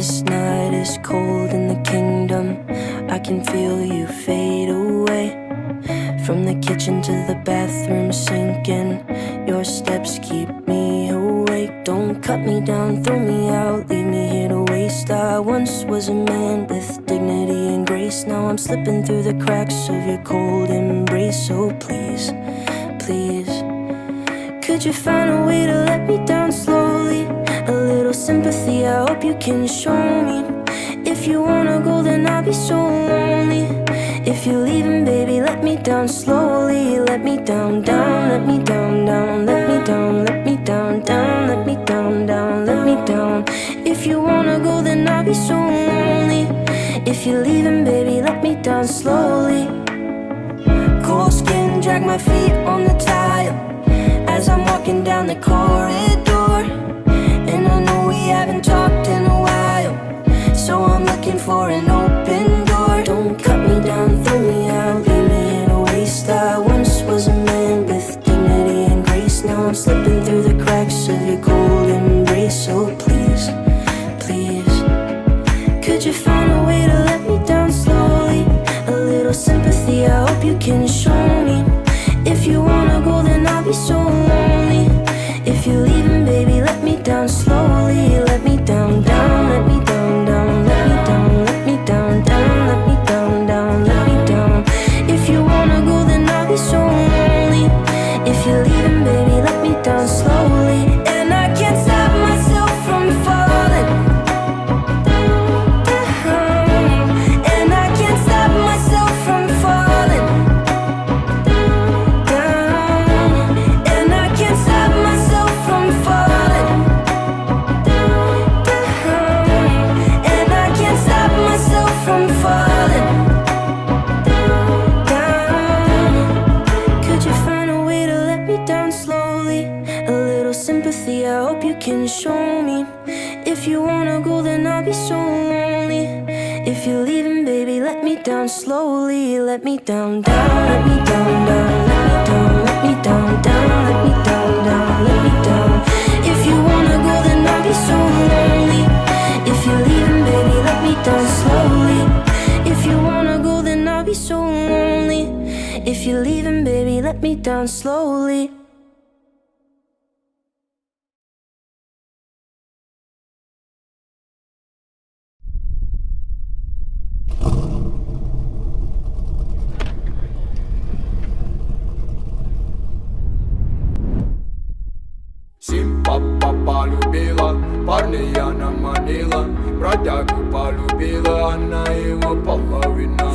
this night is cold in the kingdom. I can feel you fade away. From the kitchen to the bathroom sinking. Your steps keep me awake. Don't cut me down, throw me out, leave me here to waste. I once was a man with dignity and grace. Now I'm slipping through the cracks of your cold embrace. So please, please, could you find a way to let me down slowly? A little sympathy, I hope you can show me. If you wanna go, then I'll be so lonely. If you're leaving, baby, let me down slowly. Let me down, down, let me down, down, let me down, let me down, down, let me down, down, let me down. If you wanna go, then I'll be so lonely. If you're leaving, baby, let me down slowly. Cold skin, drag my feet on the tile as I'm walking down the corridor. And I know we haven't talked in a while, so I'm looking for an open door. Don't cut me down, throw me out, leave me in a waste. I once was a man with dignity and grace. Now I'm slipping through the cracks of your cold embrace. So please, please, could you find a way to let me down slowly? A little sympathy, I hope you can show me. If you wanna go, then I'll be so lonely. If you're leaving, baby, let me down slowly. Let me down, down, let me down, down, let me down, let me down, down, let me down, down, let me down. If you wanna go, then I'll be so lonely. If you're leaving, baby, let me down slowly. And I can't stop myself from falling down. And I can't stop myself from falling down. And I can't stop myself from falling down. And I can't stop myself from falling down. Could you find a way to let me down slowly? A little sympathy, I hope you can show me. If you wanna go, then I'll be so lonely. If you're leaving, baby, let me down slowly. Let me down, down, let me down, down, let me down, let me down, down, let me down, down, let me down. If you wanna go, then I'll be so lonely. If you're leaving, baby, let me down slowly. If you wanna go, then I'll be so lonely. If you're leaving, baby, let me down slowly. Папа полюбила, парня на манила. Бродягу полюбила, она его половина.